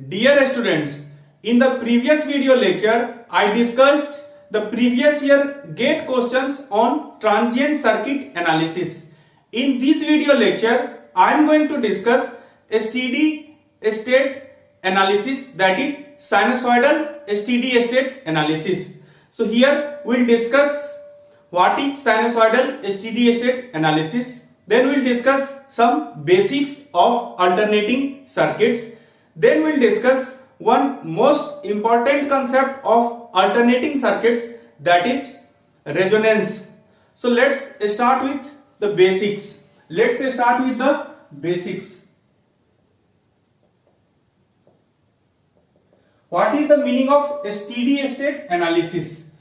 Dear students, in the previous video lecture, I discussed the previous year GATE questions on transient circuit analysis. In this video lecture, I am going to discuss a steady state analysis, that is sinusoidal steady state analysis. So here we will discuss what is sinusoidal steady state analysis. Then we will discuss some basics of alternating circuits. Then we will discuss one most important concept of alternating circuits, that is resonance. So let's start with the basics. Let's start with the basics. What is the meaning of steady state analysis?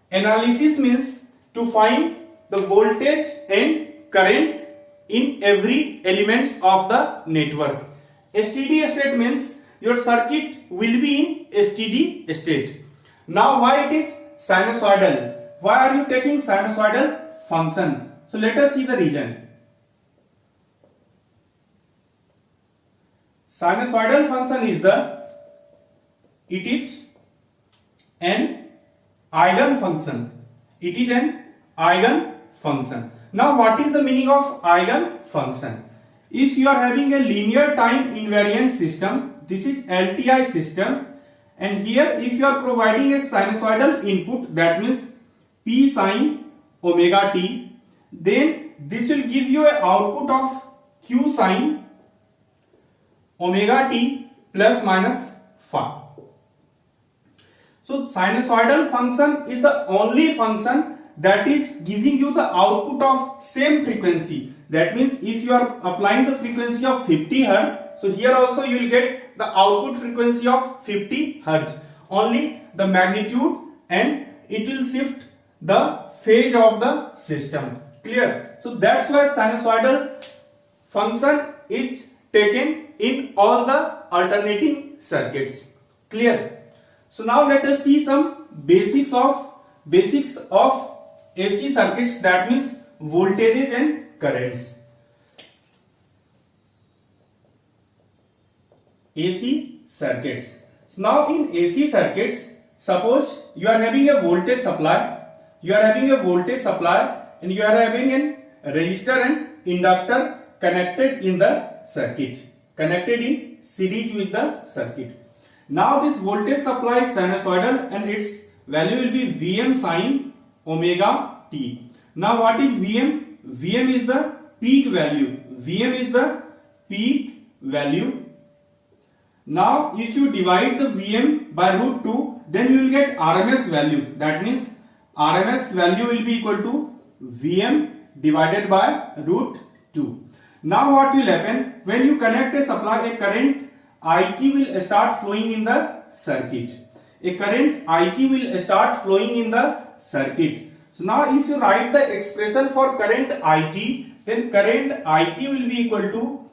Analysis means to find the voltage and current in every elements of the network. A steady state means your circuit will be in a steady state. Now why it is sinusoidal? Why are you taking sinusoidal function? So let us see the reason. Sinusoidal function is it is an eigen function. It is an eigen function. Now what is the meaning of eigen function? If you are having a linear time invariant system, this is LTI system, and here if you are providing a sinusoidal input, that means P sin omega t, then this will give you an output of Q sin omega t plus minus phi. So sinusoidal function is the only function that is giving you the output of same frequency. That means if you are applying the frequency of 50 Hz, so here also you will get the output frequency of 50 Hz. Only the magnitude and it will shift the phase of the system. Clear? So that's why sinusoidal function is taken in all the alternating circuits. Clear? So now let us see some basics of AC circuits, that means voltages and currents. AC circuits. So now in AC circuits, suppose you are having a voltage supply, and you are having a resistor and inductor connected in the circuit, connected in series with the circuit. Now this voltage supply is sinusoidal and its value will be Vm sin omega t. Now what is Vm? Vm is the peak value. Vm is the peak value. Now if you divide the Vm by root 2, then you will get RMS value. That means RMS value will be equal to Vm divided by root 2. Now what will happen? When you connect a supply, a current IT will start flowing in the circuit. A current IT will start flowing in the circuit. So now if you write the expression for current IT, then current IT will be equal to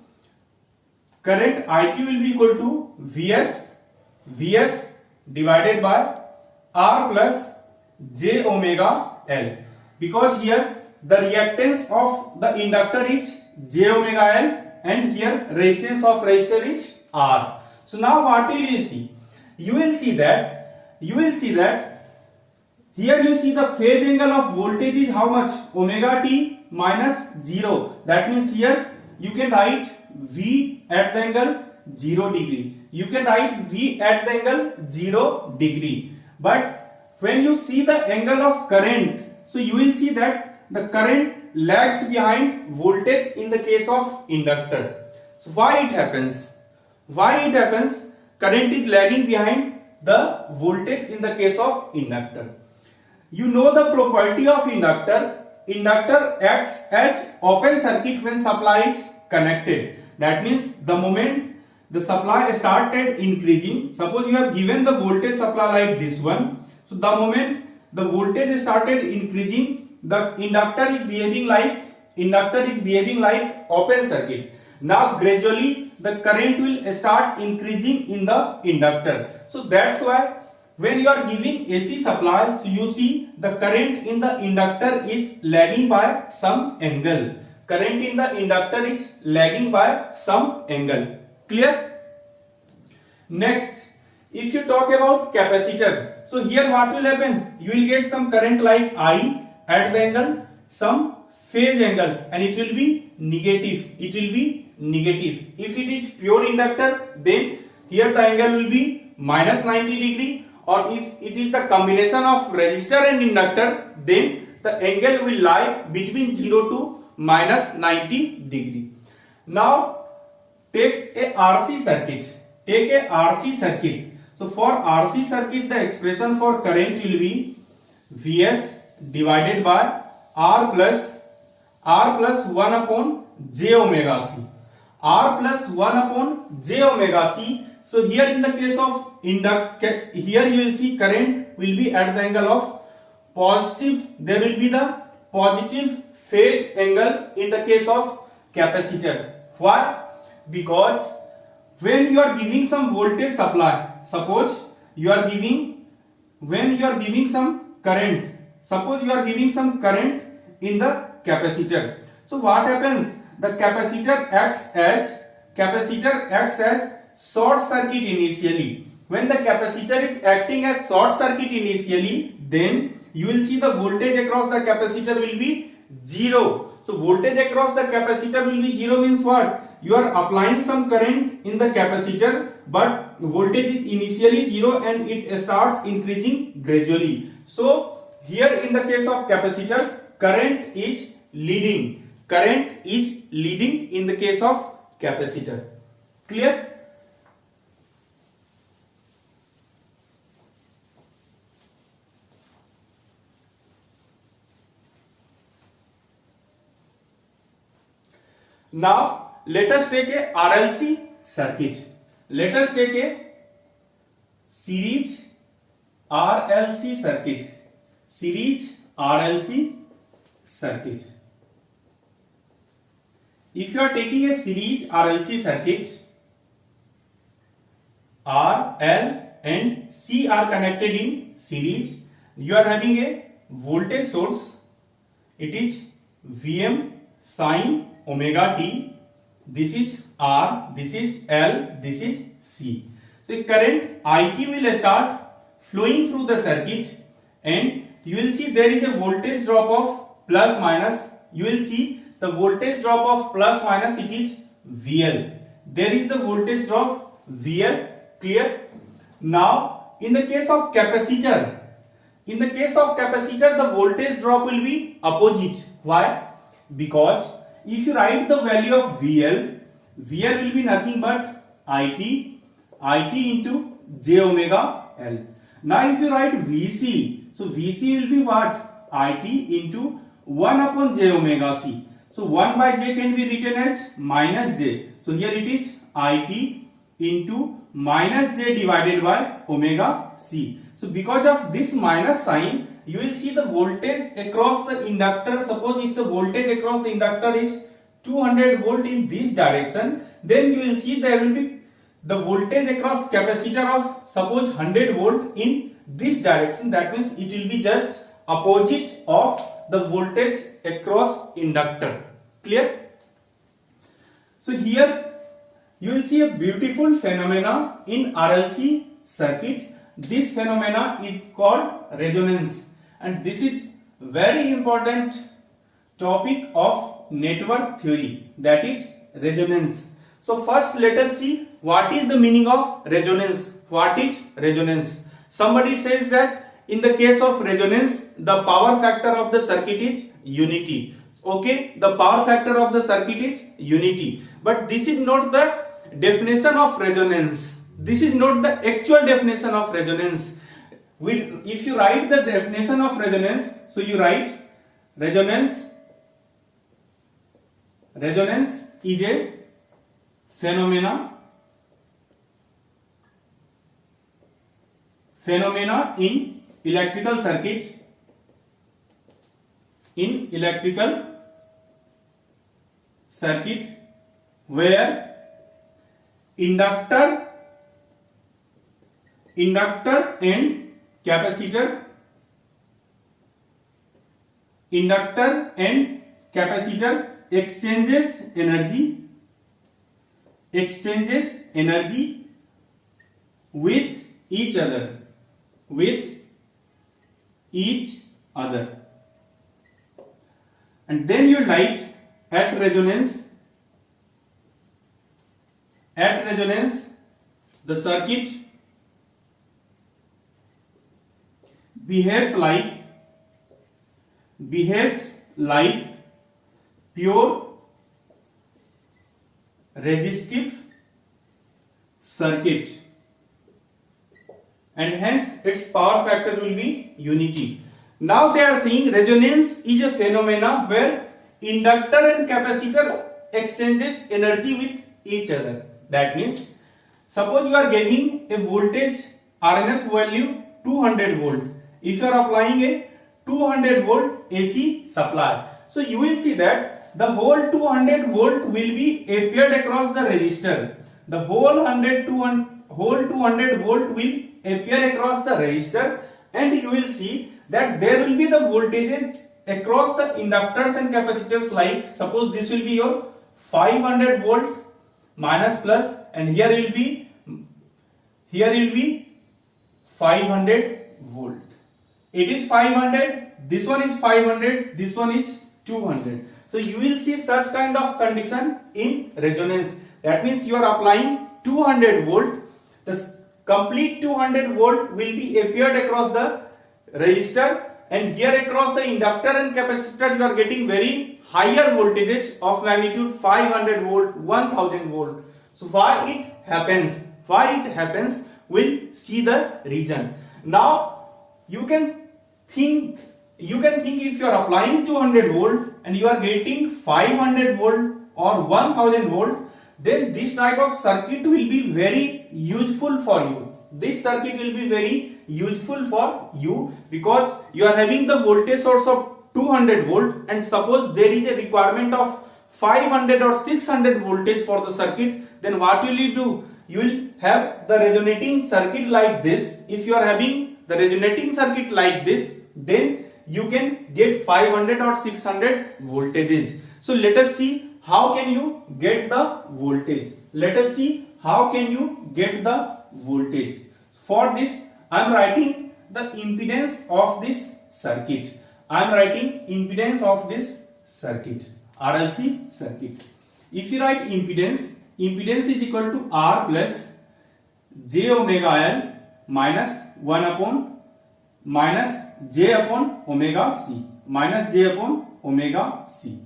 Vs divided by R plus J omega L, because here the reactance of the inductor is J omega L and here resistance of resistor is R. So now what will you see? You will see that here you see the phase angle of voltage is how much? Omega t minus 0. That means here you can write V at the angle 0 degree. You can write V at the angle 0 degree. But when you see the angle of current, so you will see that the current lags behind voltage in the case of inductor. So why it happens? Current is lagging behind the voltage in the case of inductor. You know the property of inductor. Inductor acts as open circuit when supply is connected. That means the moment the supply started increasing, suppose you have given the voltage supply like this one. So the moment the voltage started increasing, the inductor is behaving like open circuit. Now gradually the current will start increasing in the inductor. So that's why when you are giving AC supply, so you see the current in the inductor is lagging by some angle. Current in the inductor is lagging by some angle. Clear? Next, if you talk about capacitor, so here what will happen? You will get some current like I at the angle, some phase angle, and it will be negative. It will be negative. If it is pure inductor, then here the angle will be minus 90 degree, or if it is the combination of resistor and inductor, then the angle will lie between 0 to minus 90 degree. Now take a RC circuit. Take a RC circuit. So for RC circuit, the expression for current will be Vs divided by R plus 1 upon j omega c. R plus 1 upon j omega c. So here in the case of inductor, here you will see current will be at the angle of positive. There will be the positive phase angle in the case of capacitor. Why? Because when you are giving some voltage supply, suppose you are giving, when you are giving some current, suppose you are giving some current in the capacitor. So what happens? The capacitor acts as short circuit initially. When the capacitor is acting as short circuit initially, then you will see the voltage across the capacitor will be 0. So voltage across the capacitor will be 0 means what? You are applying some current in the capacitor, but voltage is initially 0 and it starts increasing gradually. So here in the case of capacitor, current is leading. Current is leading in the case of capacitor. Clear? Now let us take a RLC circuit. Let us take a series RLC circuit. Series RLC circuit. If you are taking a series RLC circuit, R, L and C are connected in series. You are having a voltage source. It is Vm sin omega t. This is R, this is L, this is C. So current IT will start flowing through the circuit, and you will see there is a voltage drop of plus minus. You will see the voltage drop of plus minus, it is VL. There is the voltage drop VL. Clear? Now in the case of capacitor, the voltage drop will be opposite. Why? Because if you write the value of VL will be nothing but IT into j omega L. Now if you write VC, so VC will be what? IT into 1 upon j omega C. So 1 by j can be written as minus j. So here it is IT into minus j divided by omega C. So because of this minus sign, you will see the voltage across the inductor. Suppose if the voltage across the inductor is 200 volt in this direction, then you will see there will be the voltage across capacitor of suppose 100 volt in this direction. That means it will be just opposite of the voltage across inductor. Clear? So here you will see a beautiful phenomena in RLC circuit. This phenomena is called resonance, and this is very important topic of network theory, that is resonance. So first let us see what is the meaning of resonance. What is resonance? Somebody says that in the case of resonance, the power factor of the circuit is unity. Okay, the power factor of the circuit is unity, but this is not the definition of resonance. This is not the actual definition of resonance. If you write the definition of resonance, so you write resonance is a phenomena in electrical circuit, where inductor and capacitor exchanges energy with each other, with each other. And then you write at resonance, the circuit behaves like pure resistive circuit, and hence its power factor will be unity. Now they are saying resonance is a phenomena where inductor and capacitor exchanges energy with each other. That means, suppose you are giving a voltage RMS value 200 volt. If you are applying a 200 volt AC supply, so you will see that the whole 200 volt will be appeared across the resistor. The whole 200 volt will appear across the resistor, and you will see that there will be the voltages across the inductors and capacitors. Like suppose this will be your 500 volt minus plus, and here will be 500 volt. It is 500, this one is 500, this one is 200. So you will see such kind of condition in resonance. That means you are applying 200 volt. The complete 200 volt will be appeared across the resistor, and here across the inductor and capacitor you are getting very higher voltages of magnitude 500 volt, 1000 volt. So why it happens? We'll see the reason. Now you can think if you are applying 200 volt and you are getting 500 volt or 1000 volt, then this type of circuit will be very useful for you. This circuit will be very useful for you because you are having the voltage source of 200 volt, and suppose there is a requirement of 500 or 600 voltage for the circuit, then what will you do? You will have the resonating circuit like this. If you are having the resonating circuit like this, then you can get 500 or 600 voltages. So let us see how can you get the voltage. For this, I am writing the impedance of this circuit. RLC circuit. If you write impedance is equal to R plus j omega L minus 1 upon j upon omega C.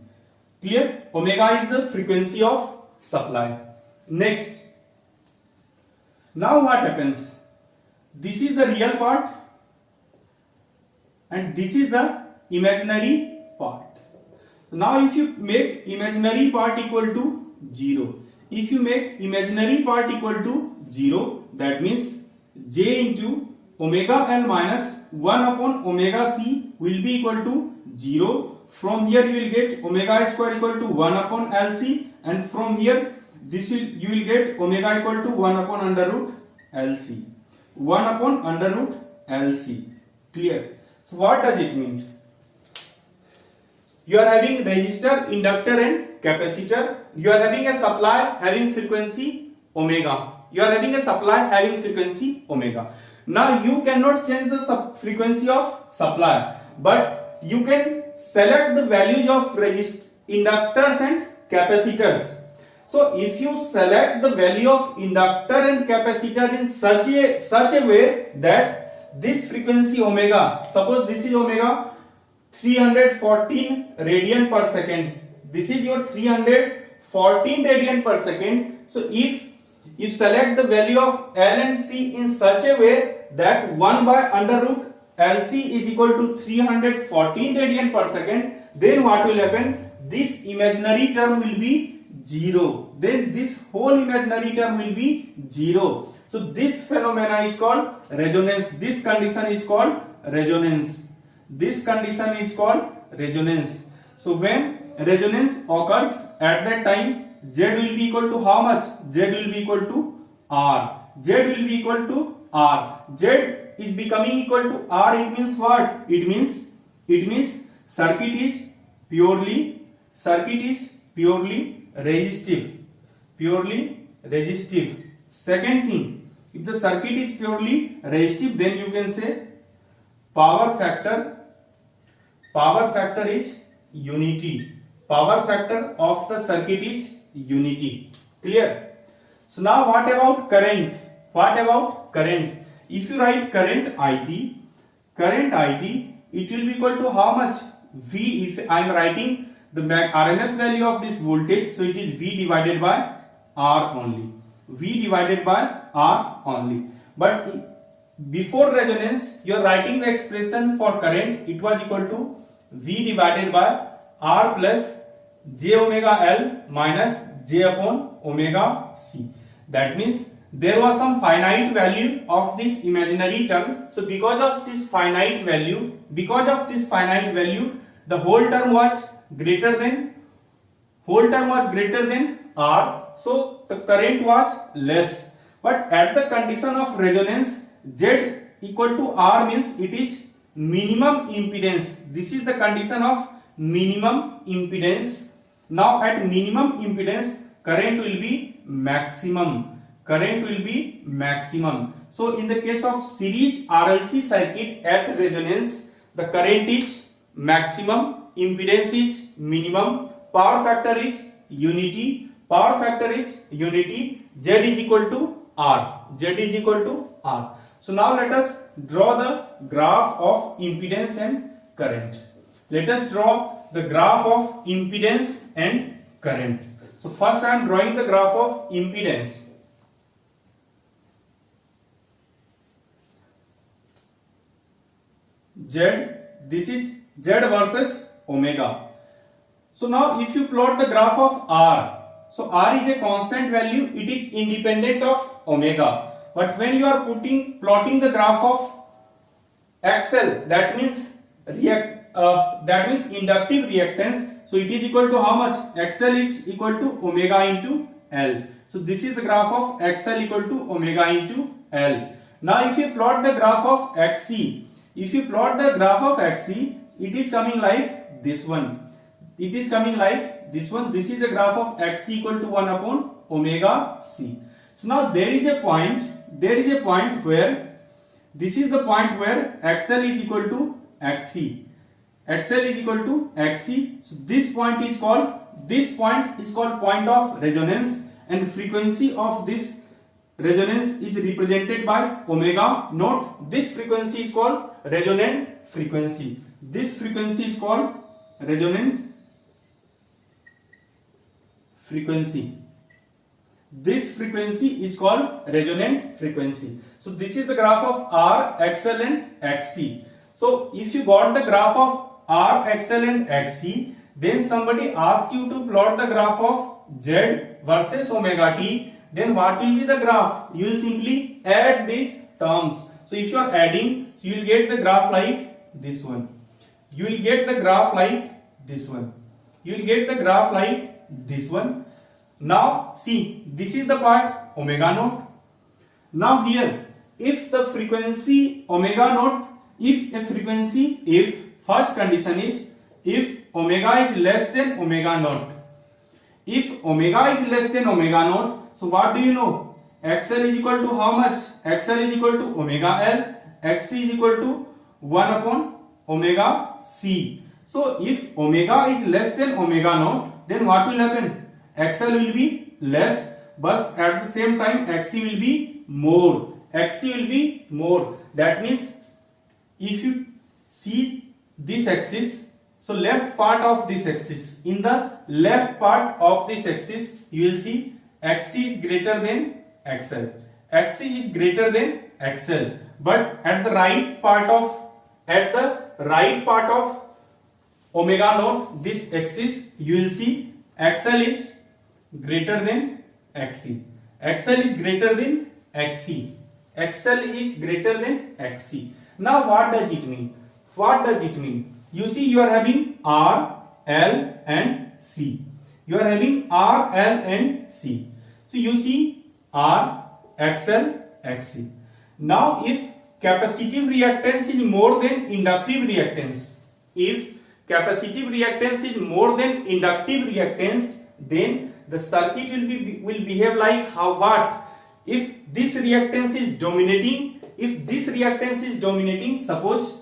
Clear? Omega is the frequency of supply. Next, now what happens? This is the real part and this is the imaginary part. Now if you make imaginary part equal to 0, that means j into omega L minus 1 upon omega C will be equal to 0. From here you will get omega square equal to 1 upon LC, and from here you will get omega equal to 1 upon under root LC. Clear? So what does it mean? You are having resistor, inductor and capacitor. You are having a supply having frequency omega. Now you cannot change the frequency of supply, but you can select the values of inductors and capacitors. So if you select the value of inductor and capacitor in such a way that this frequency omega, suppose this is omega 314 radian per second. This is your 314 radian per second. So if you select the value of L and C in such a way that 1 by under root LC is equal to 314 radian per second, then what will happen? This imaginary term will be 0. Then this whole imaginary term will be 0. So this phenomena is called resonance. This condition is called resonance. So when resonance occurs, at that time Z will be equal to how much? Z will be equal to R. Z is becoming equal to R. It means what? It means circuit is purely resistive. Second thing, If the circuit is purely resistive, then you can say power factor is unity. Power factor of the circuit is unity. Clear? So now what about current? What about current? If you write current IT, it will be equal to how much? V. If I am writing the RMS value of this voltage, so it is V divided by R only. V divided by R only. But before resonance, you are writing the expression for current. It was equal to V divided by R plus j omega L minus j upon omega C. That means there was some finite value of this imaginary term. So because of this finite value, the whole term was greater than R. So the current was less. But at the condition of resonance, Z equal to R means it is minimum impedance. This is the condition of minimum impedance. Now at minimum impedance, current will be maximum. So in the case of series RLC circuit at resonance, the current is maximum, impedance is minimum, power factor is unity, Z is equal to R. So now let us draw the graph of impedance and current. Let us draw the graph of impedance and current. So first I am drawing the graph of impedance. Z, this is Z versus omega. So now if you plot the graph of R, so R is a constant value, it is independent of omega. But when you are plotting the graph of XL, that means inductive reactance, so it is equal to how much? XL is equal to omega into L. So this is the graph of XL equal to omega into L. Now if you plot the graph of XC, it is coming like this one. This is the graph of XC equal to 1 upon omega C. So now there is a point where this is the point where XL is equal to XC. So this point is called point of resonance, and frequency of this resonance is represented by omega naught. This frequency is called resonant frequency. This frequency is called resonant frequency. So this is the graph of R, XL and XC. So if you got the graph of R, XL and XC, then somebody asks you to plot the graph of Z versus omega t, then what will be the graph? You will simply add these terms. So if you are adding, so you will get the graph like this one. Now see, this is the part omega naught. Now here, if the frequency omega naught, if first condition is if omega is less than omega naught. If omega is less than omega naught, so what do you know? XL is equal to how much? XL is equal to omega L. XC is equal to 1 upon omega C. So if omega is less than omega naught, then what will happen? XL will be less, but at the same time XC will be more. That means if you see this axis, so left part of this axis, in the left part of this axis, you will see XC is greater than XL. But at the right part of omega naught, this axis, you will see XL is greater than XC. Now what does it mean? You see, you are having R, L and C. So you see R, XL, XC. Now if capacitive reactance is more than inductive reactance, then the circuit will behave like how what? if this reactance is dominating, suppose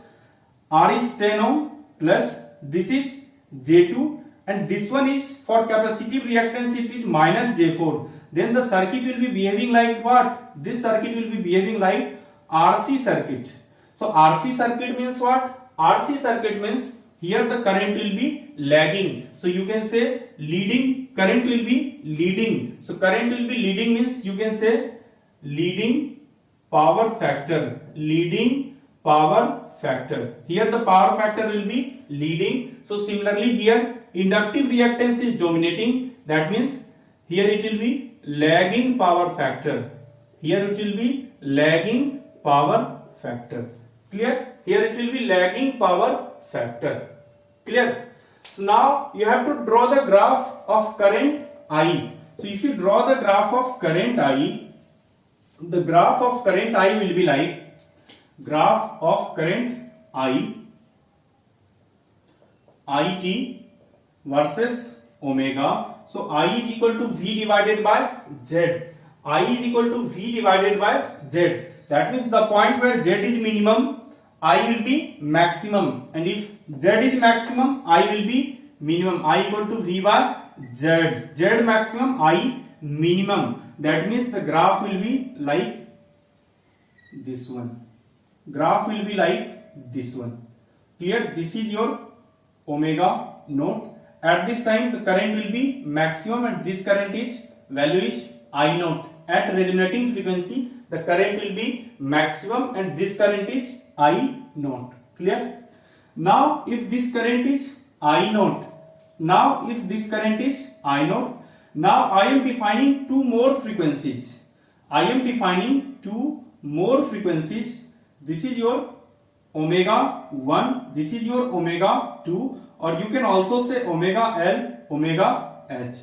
R is 10 ohm plus this is J2 and this one is for capacitive reactance, it is minus J4, then the circuit will be behaving like what? This circuit will be behaving like RC circuit. So RC circuit means what? RC circuit means here the current will be lagging. So you can say leading, current will be leading. So current will be leading means you can say leading power factor. Leading power factor. Here the power factor will be leading. So similarly here inductive reactance is dominating. That means here it will be lagging power factor. Here it will be lagging power factor. Clear? Here it will be lagging power factor. Clear? So now you have to draw the graph of current I. So if you draw the graph of current I, the graph of current I will be like graph of current I, IT versus omega. So I is equal to V divided by Z. I is equal to V divided by Z. That means the point where Z is minimum, I will be maximum, and if Z is maximum, I will be minimum. I equal to V by Z. Z maximum, I minimum. That means the graph will be like this one. Graph will be like this one. Clear? This is your omega naught. At this time the current will be maximum and this current is value is I naught. At resonating frequency the current will be maximum and this current is I naught. Clear? Now if this current is I naught, now I am defining two more frequencies. This is your omega 1, this is your omega 2, or you can also say omega L, omega H.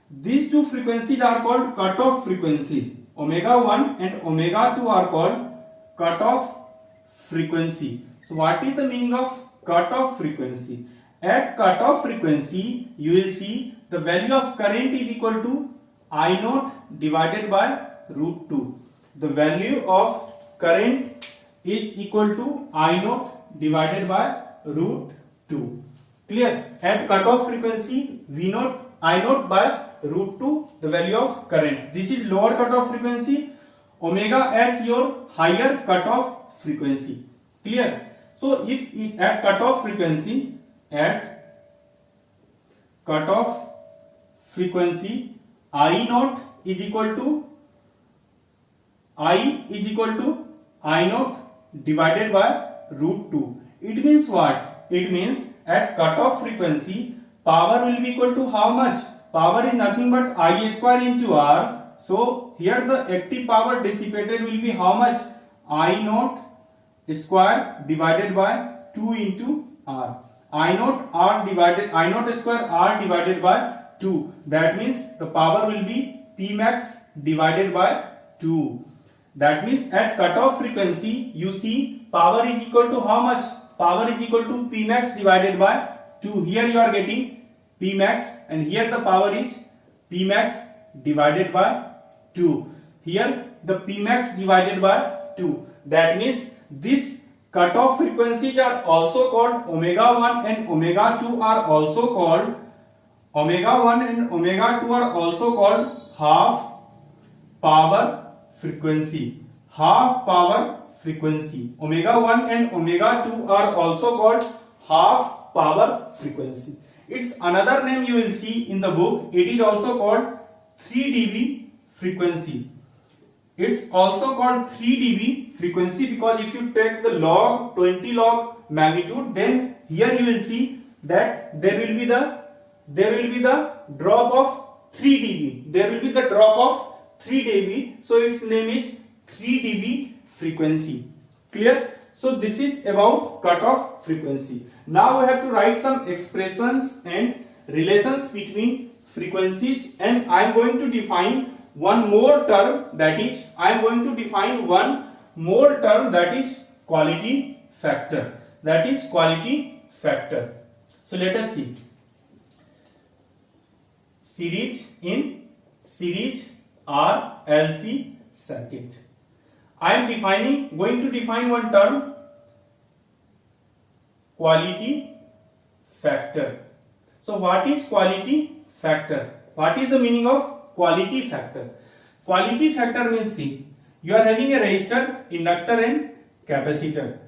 These two frequencies are called cutoff frequency. Omega 1 and omega 2 are called cutoff frequency. So what is the meaning of cutoff frequency? At cutoff frequency you will see the value of current is equal to I naught divided by root 2. The value of current is equal to I naught divided by root 2. Clear? At cutoff frequency V naught I naught by root 2 the value of current. This is lower cutoff frequency. Omega H your higher cutoff frequency. Clear? So if at cutoff frequency I naught is equal to I naught divided by root 2. It means what? It means at cutoff frequency power will be equal to how much? Power is nothing but I square into R. So here the active power dissipated will be how much? I naught square divided by 2 into R. I naught square R divided by 2. That means the power will be P max divided by 2. That means at cutoff frequency you see power is equal to how much? Power is equal to P max divided by 2. Here you are getting P max and here the power is P max divided by 2. Here the P max divided by 2. That means this cutoff frequencies are also called omega 1 and omega 2 are also called half power frequency. Half power frequency. Omega 1 and omega 2 are also called half power frequency. Its another name you will see in the book. It is also called 3 dB frequency. It's also called 3 dB frequency because if you take the log 20 log magnitude, then here you will see that there will be the drop of 3 dB. There will be the drop of 3 dB. So its name is 3 dB frequency. Clear? So this is about cutoff frequency. Now we have to write some expressions and relations between frequencies, and I am going to define one more term, that is quality factor. So let us see. Series RLC circuit. I am going to define one term, quality factor. So what is quality factor? What is the meaning of quality factor? Quality factor means, see, you are having a resistor, inductor and capacitor.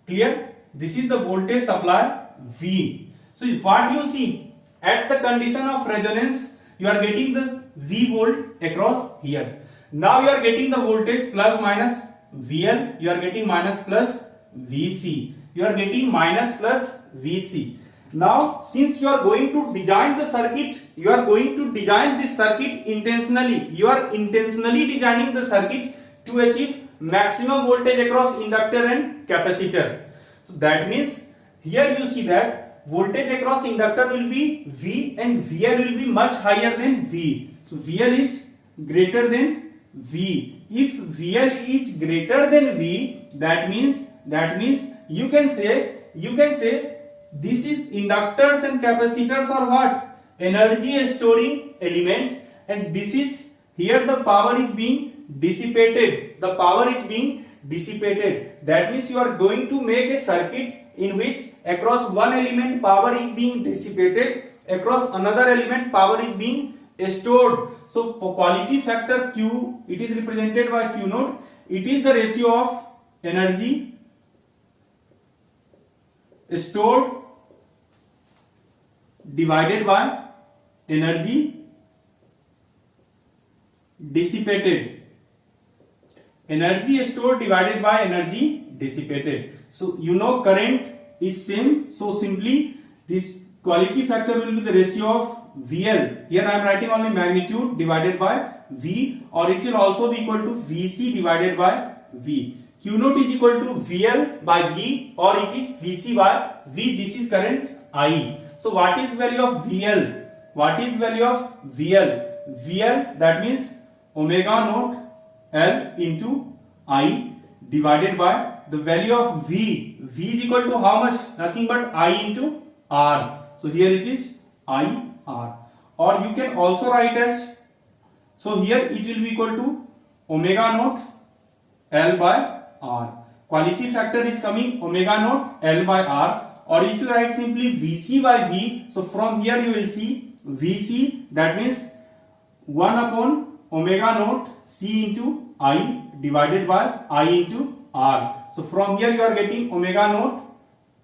Clear? This is the voltage supply V. So what you see, at the condition of resonance, you are getting the V volt across here. Now you are getting the voltage plus minus VL, you are getting minus plus VC, you are getting minus plus VC. Now since you are going to design the circuit, you are going to design this circuit intentionally. You are intentionally designing the circuit to achieve maximum voltage across inductor and capacitor. So that means here you see that voltage across inductor will be V and VL will be much higher than V. So VL is greater than V. If VL is greater than V, that means you can say this is inductors and capacitors are what? Energy storing element, and this is here the power is being dissipated. The power is being dissipated. That means you are going to make a circuit in which across one element power is being dissipated, across another element power is being stored. So quality factor Q, it is represented by Q naught. It is the ratio of energy stored divided by energy dissipated. Energy stored divided by energy dissipated. So you know current is same. So simply this quality factor will be the ratio of VL. Here I am writing only magnitude divided by V, or it will also be equal to VC divided by V. Q naught is equal to VL by V, or it is VC by V. This is current I. So what is value of VL? What is value of VL? VL, that means omega naught L into I divided by the value of V. V is equal to how much? Nothing but I into R. So here it is I R. Or you can also write as, so here it will be equal to omega naught L by R. Quality factor is coming omega naught L by R. Or if you write simply VC by V, so from here you will see VC, that means 1 upon omega naught C into I divided by I into R. So from here you are getting omega naught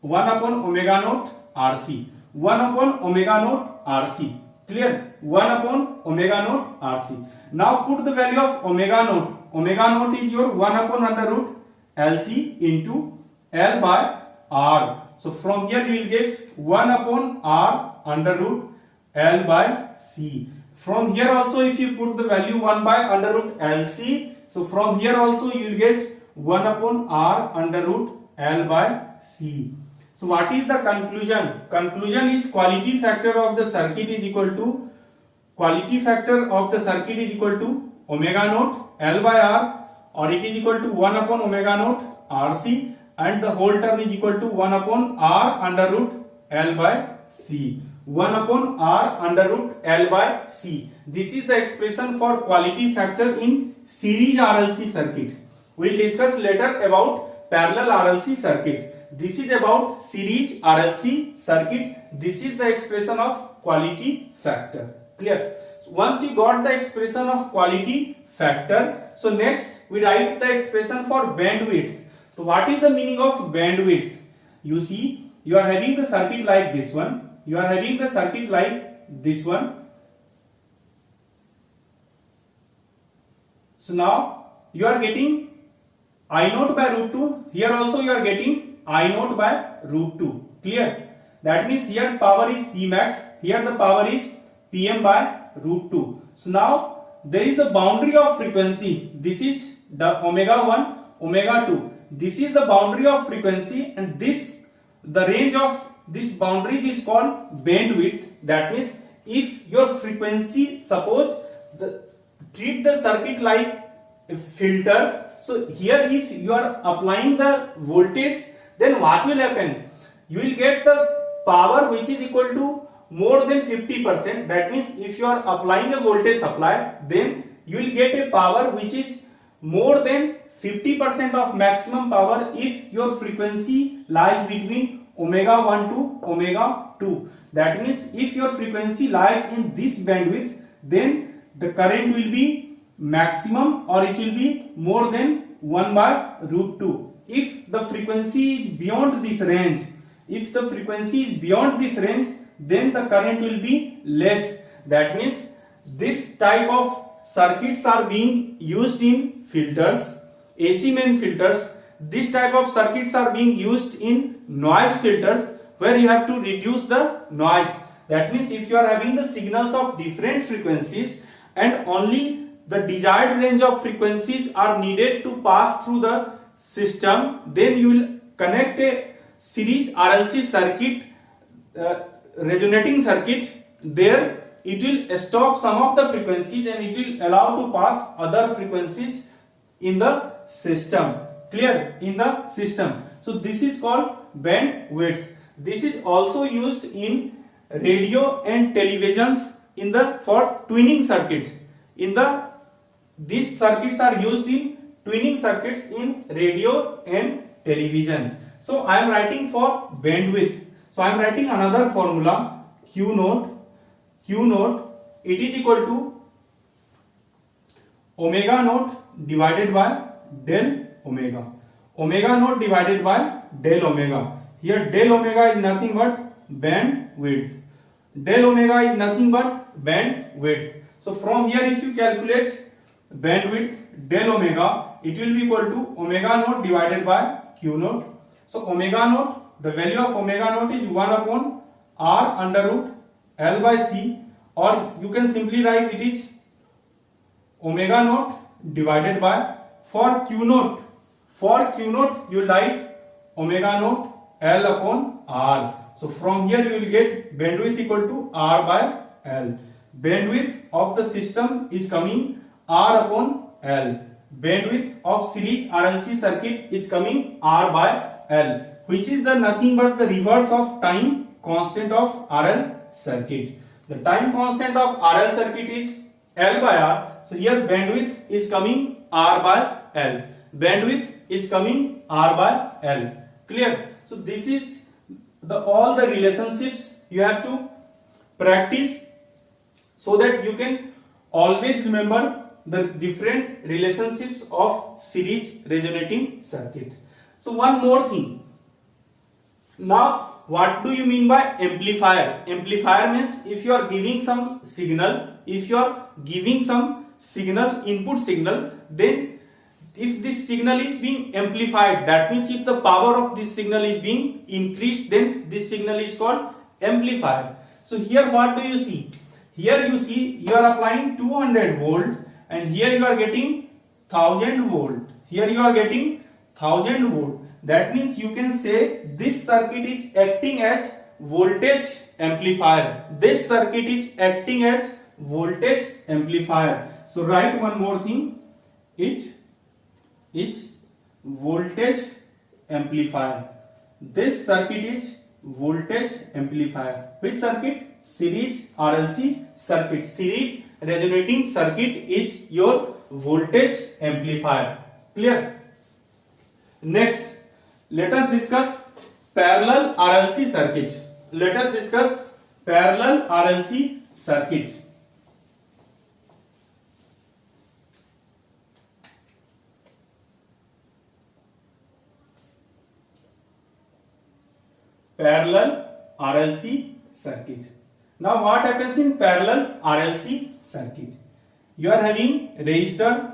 1 upon omega naught RC. 1 upon omega naught RC. Clear? 1 upon omega naught RC. Now put the value of omega naught. Omega naught is your 1 upon under root LC into L by R. So from here you will get 1 upon R under root L by C. From here also if you put the value 1 by under root LC, so from here also you will get 1 upon R under root L by C. So what is the conclusion? Conclusion is quality factor of the circuit is equal to omega naught L by R, or it is equal to 1 upon omega naught RC, and the whole term is equal to 1 upon R under root L by C. 1 upon R under root L by C. This is the expression for quality factor in series RLC circuit. We will discuss later about parallel RLC circuit. This is about series RLC circuit. This is the expression of quality factor. Clear? So once you got the expression of quality factor, so next we write the expression for bandwidth. So what is the meaning of bandwidth? You see, you are having the circuit like this one. You are having the circuit like this one. So now you are getting I naught by root 2. Here also you are getting I naught by root 2. Clear? That means here power is P max. Here the power is Pm by root 2. So now there is the boundary of frequency. This is the omega 1, omega 2. This is the boundary of frequency, and this, the range of this boundary is called bandwidth. That means if your frequency, suppose treat the circuit like a filter. So here if you are applying the voltage, then what will happen? You will get the power which is equal to more than 50%. That means if you are applying a voltage supply, then you will get a power which is more than 50% of maximum power if your frequency lies between omega 1 to omega 2. That means if your frequency lies in this bandwidth, then the current will be maximum or it will be more than 1 by root 2. If the frequency is beyond this range, then the current will be less. That means this type of circuits are being used in filters, AC main filters. This type of circuits are being used in noise filters, where you have to reduce the noise. That means if you are having the signals of different frequencies and only the desired range of frequencies are needed to pass through the system, then you will connect a series RLC circuit, resonating circuit. There it will stop some of the frequencies and it will allow to pass other frequencies in the system. Clear? In the system. So this is called bandwidth. This is also used in radio and televisions for tuning circuits. These circuits are used in tuning circuits in radio and television. So I am writing for bandwidth. So I am writing another formula, Q naught. It is equal to omega naught divided by del omega. Omega naught divided by del omega. Here del omega is nothing but bandwidth. Del omega is nothing but bandwidth. So from here, if you calculate bandwidth del omega, it will be equal to omega naught divided by Q naught. So omega naught, the value of omega naught is 1 upon R under root L by C, or you can simply write it is omega naught divided by, for Q naught you write omega naught L upon R. So from here you will get bandwidth equal to R by L. Bandwidth of the system is coming R upon L. Bandwidth of series RLC circuit is coming R by L, which is the nothing but the reverse of time constant of RL circuit. The time constant of RL circuit is L by R. So here bandwidth is coming R by L. Bandwidth is coming R by L. Clear? So this is all the relationships you have to practice, so that you can always remember the different relationships of series resonating circuit. So one more thing. Now what do you mean by amplifier? Amplifier means if you are giving some signal, input signal, then if this signal is being amplified, that means if the power of this signal is being increased, then this signal is called amplifier. So here what do you see? Here you see you are applying 200 volt and here you are getting 1000 volt. Here you are getting 1000 volt. That means you can say this circuit is acting as voltage amplifier. This circuit is acting as voltage amplifier. So write one more thing. It is voltage amplifier. This circuit is voltage amplifier. Which circuit? Series RLC circuit. Series resonating circuit is your voltage amplifier. Clear? Next, let us discuss parallel RLC circuit. Parallel RLC circuit. Parallel RLC circuit. Now what happens in parallel RLC circuit? You are having resistor,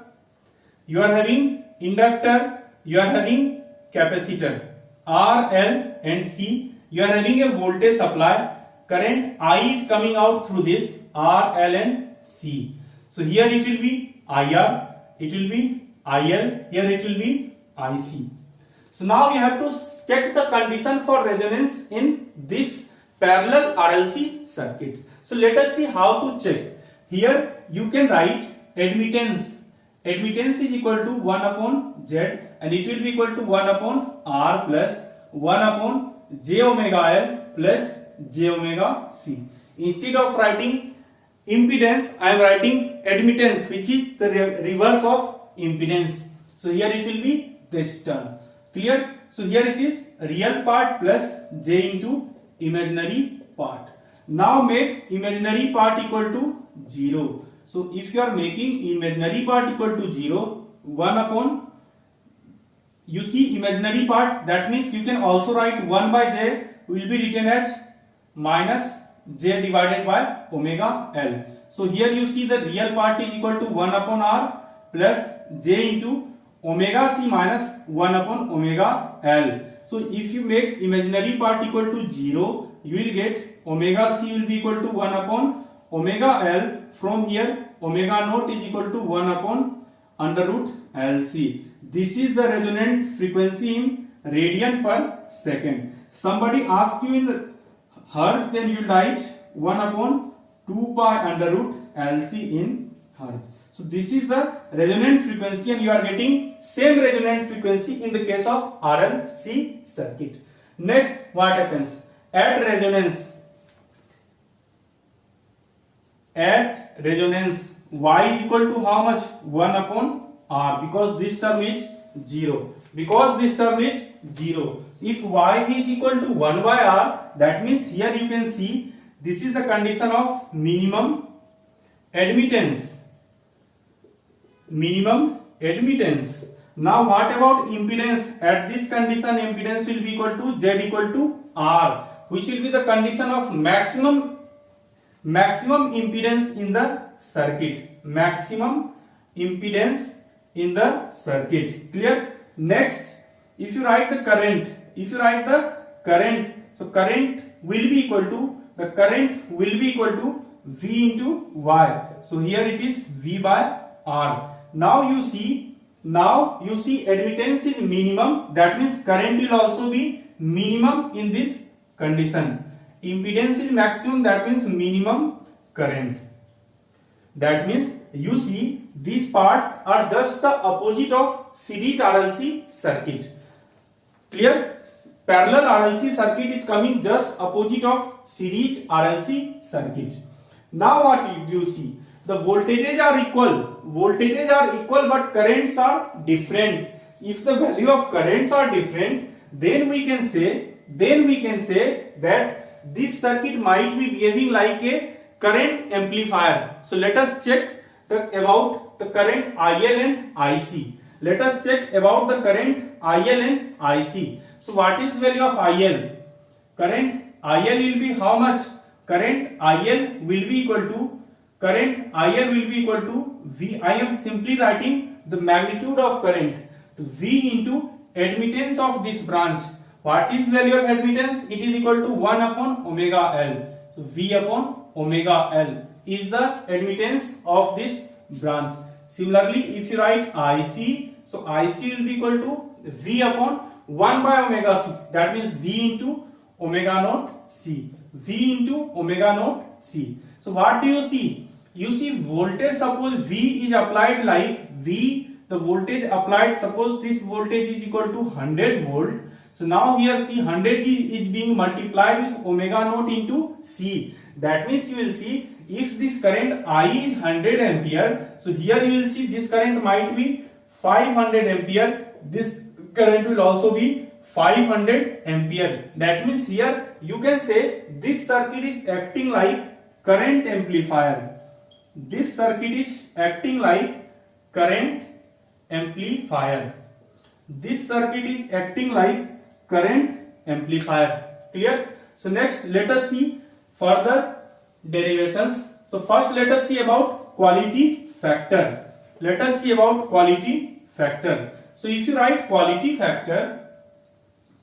you are having inductor, you are having capacitor R, L and C. You are having a voltage supply. Current I is coming out through this R, L and C. So here it will be IR, it will be IL, here it will be IC. So now you have to check the condition for resonance in this parallel RLC circuit. So let us see how to check. Here you can write admittance. Admittance is equal to 1 upon Z and it will be equal to 1 upon R plus 1 upon J omega L plus J omega C. Instead of writing impedance, I am writing admittance, which is the reverse of impedance. So here it will be this term. Clear? So here it is real part plus j into imaginary part. Now make imaginary part equal to 0. So if you are making imaginary part equal to 0, 1 upon, you see imaginary part, that means you can also write 1 by j will be written as minus j divided by omega L. So here you see the real part is equal to 1 upon r plus j into omega c minus 1 upon omega L. So if you make imaginary part equal to 0, you will get omega c will be equal to 1 upon omega L. From here omega naught is equal to 1 upon under root LC. This is the resonant frequency in radian per second. Somebody asks you in hertz, then you write 1 upon 2 pi under root LC in hertz. So this is the resonant frequency, and you are getting same resonant frequency in the case of RLC circuit. Next, what happens? At resonance, y is equal to how much? 1 upon r, because this term is 0. Because this term is 0. If y is equal to 1 by r, that means here you can see this is the condition of minimum admittance. Minimum admittance. Now what about impedance? At this condition impedance will be equal to z equal to r, which will be the condition of maximum impedance in the circuit. Maximum impedance in the circuit. Clear? Next, if you write the current, so current will be equal to V into Y. So here it is V by R. Now you see admittance is minimum, that means current will also be minimum in this condition. Impedance is maximum, that means minimum current. That means you see these parts are just the opposite of series RLC circuit. Clear? Parallel RLC circuit is coming just opposite of series RLC circuit. Now what do you see? The voltages are equal, but currents are different. If the value of currents are different, then we can say that this circuit might be behaving like a current amplifier. So let us check about the current IL and IC. Let us check about the current IL and IC. So what is the value of IL? Current IL will be how much? Current IL will be equal to V. I am simply writing the magnitude of current. V into admittance of this branch. What is value of admittance? It is equal to 1 upon omega L. So V upon omega L is the admittance of this branch. Similarly, if you write IC, so IC will be equal to V upon 1 by omega C. That means V into omega naught C. V into omega naught C. So what do you see? You see voltage, suppose V is applied like V, the voltage applied, suppose this voltage is equal to 100 volt. So now here see 100 is being multiplied with omega naught into C. That means you will see if this current I is 100 ampere, so here you will see this current might be 500 ampere. This current will also be 500 ampere. That means here you can say this circuit is acting like current amplifier. This circuit is acting like current amplifier. This circuit is acting like current amplifier. Clear? So next let us see further derivations. So first let us see about quality factor. So if you write quality factor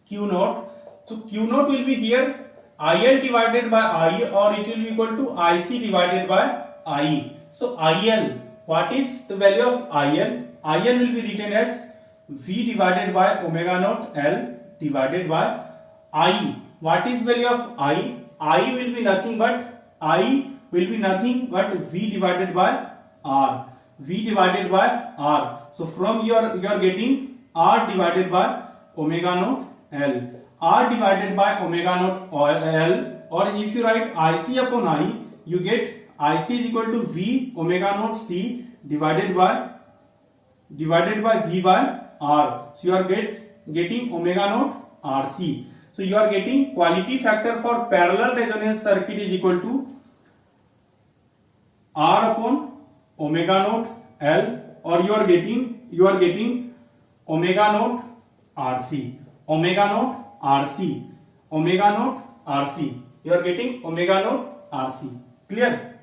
Q naught, so Q naught will be here IL divided by I, or it will be equal to IC divided by I. So IL, what is the value of IL? IL will be written as V divided by omega naught L divided by I. What is value of I? I will be nothing but V divided by R. V divided by R. So from you are getting R divided by omega naught L. R divided by omega naught L, or if you write IC upon I, you get IC is equal to V omega naught C divided by divided by V by R. So you are getting omega naught RC. So you are getting quality factor for parallel resonance circuit is equal to R upon omega naught L, or you are getting omega naught RC, omega naught RC, omega naught RC. You are getting omega naught RC. Clear?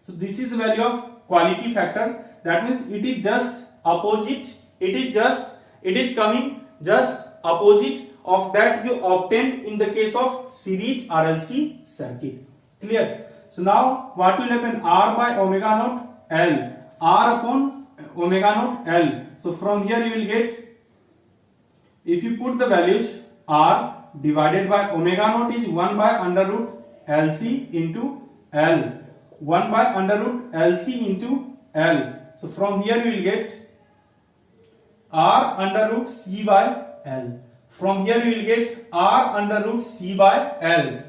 So this is the value of quality factor. That means it is just opposite. It is coming just opposite of that you obtained in the case of series RLC circuit. Clear? So now what will happen? R by omega naught L, R upon omega naught L. So from here you will get, if you put the values, R divided by omega naught is 1 by under root LC into L, 1 by under root LC into L. So from here you will get R under root C by L. From here you will get R under root C by L.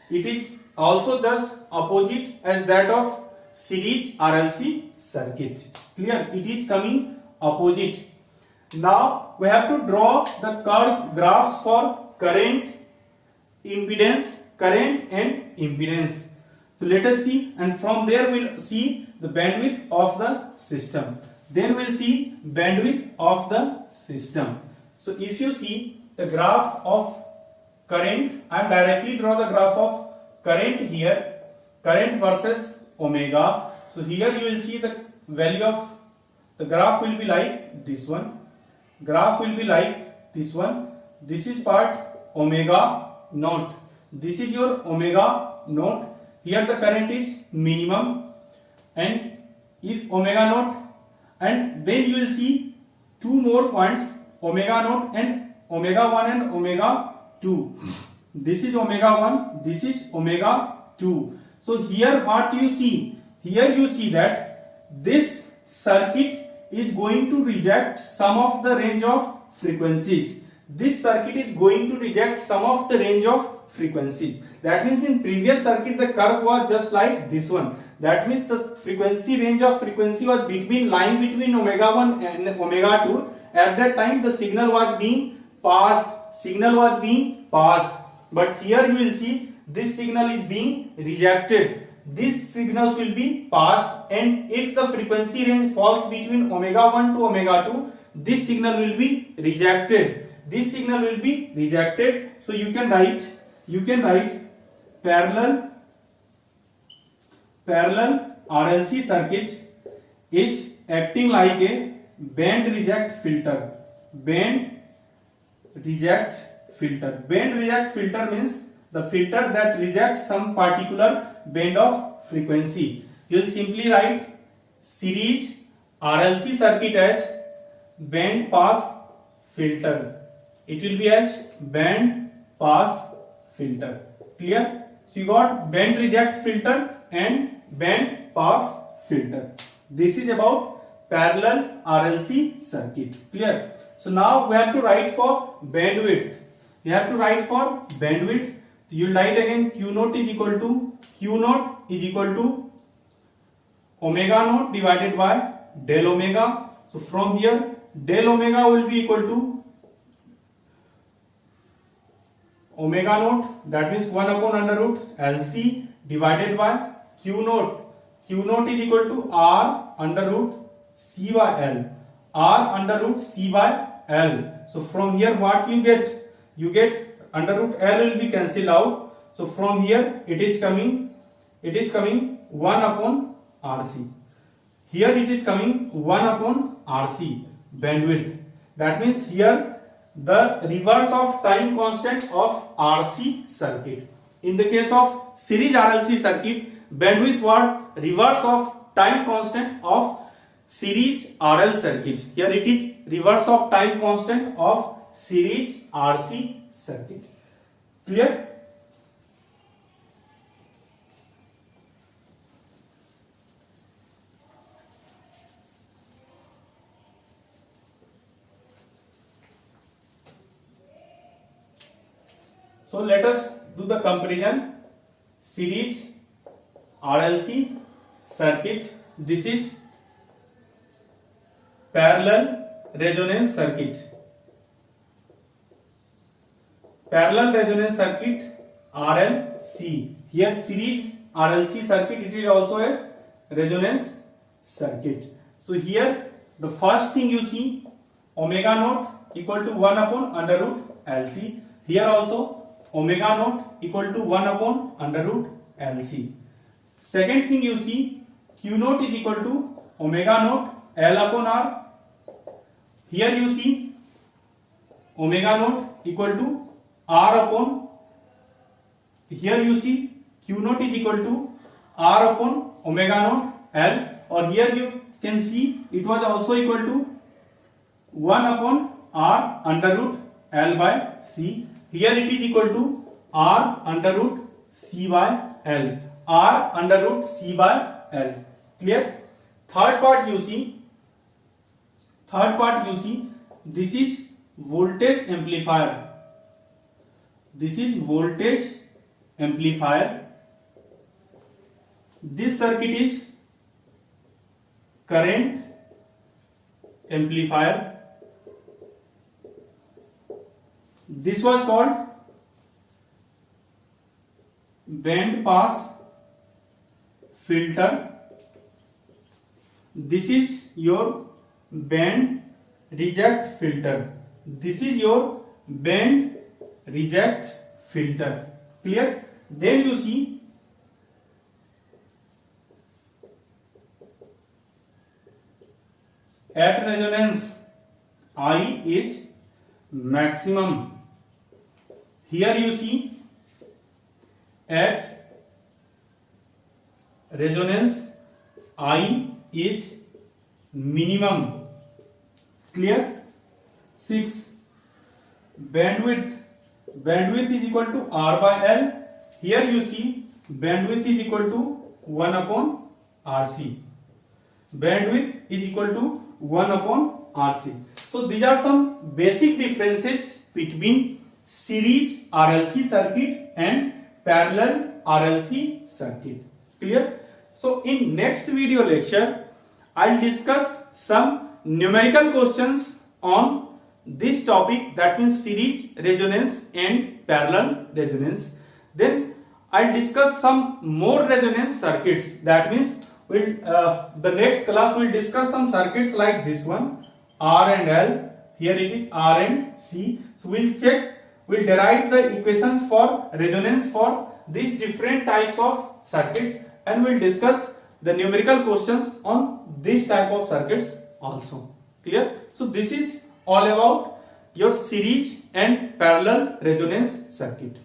It is also just opposite as that of series RLC circuit. Clear? It is coming opposite. Now we have to draw the curve graphs for current, impedance, current and impedance. So let us see, and from there we will see the bandwidth of the system. Then we will see bandwidth of the system. So if you see the graph of current, I am directly draw the graph of current here, current versus omega. So here you will see the value of the graph will be like this one. Graph will be like this one. This is part omega naught. This is your omega naught. Here the current is minimum, and if omega naught, and then you will see two more points, omega naught and omega 1 and omega 2. This is omega 1, this is omega 2. So here what you see? Here you see that this circuit is going to reject some of the range of frequencies. This circuit is going to reject some of the range of frequencies. That means in previous circuit the curve was just like this one. That means the frequency range of frequency was lying between omega 1 and omega 2. At that time the signal was being passed. But here you will see this signal is being rejected. These signals will be passed, and if the frequency range falls between omega 1 to omega 2, this signal will be rejected. So you can write parallel RLC circuit is acting like a band reject filter. Band reject filter means the filter that rejects some particular band of frequency. You will simply write series RLC circuit as band pass filter. It will be as band pass filter. Clear? So you got band reject filter and band pass filter. This is about parallel RLC circuit. Clear? So now we have to write for bandwidth. You will write again Q naught is equal to omega naught divided by del omega. So from here del omega will be equal to omega naught, that means 1 upon under root LC divided by Q naught. Q naught is equal to R under root C by L. R under root C by L. So from here what you get? You get under root L will be cancelled out. So from here it is coming 1 upon RC. Here it is coming 1 upon RC bandwidth. That means here the reverse of time constant of RC circuit. In the case of series RLC circuit, bandwidth was reverse of time constant of series RL circuit. Here it is reverse of time constant of series RC circuit. Clear? So let us do the comparison. Series RLC circuit. This is parallel resonance circuit. Parallel resonance circuit, RLC. Here series RLC circuit, it is also a resonance circuit. So here the first thing you see, omega naught equal to 1 upon under root LC. Here also omega naught equal to 1 upon under root LC. Second thing you see, Q naught is equal to omega naught L upon R. Here you see omega naught equal to R upon, here you see Q naught is equal to R upon omega naught L, or here you can see it was also equal to 1 upon R under root L by C. Here it is equal to R under root C by L. R under root C by L. Clear? Third part you see, this is voltage amplifier. This is voltage amplifier. This circuit is current amplifier. This was called band pass filter. This is your band reject filter. This is your band reject filter. Clear? Then you see at resonance I is maximum. Here you see at resonance I is minimum. Clear? 6. Bandwidth is equal to R by L. Here you see bandwidth is equal to 1 upon RC. Bandwidth is equal to 1 upon RC. So these are some basic differences between series RLC circuit and parallel RLC circuit. Clear? So in next video lecture, I'll discuss some numerical questions on this topic, that means series resonance and parallel resonance. Then I'll discuss some more resonance circuits. That means the next class will discuss some circuits like this one, R and L. Here it is R and C. So we'll derive the equations for resonance for these different types of circuits, and we'll discuss the numerical questions on this type of circuits also. Clear? So this is all about your series and parallel resonance circuit.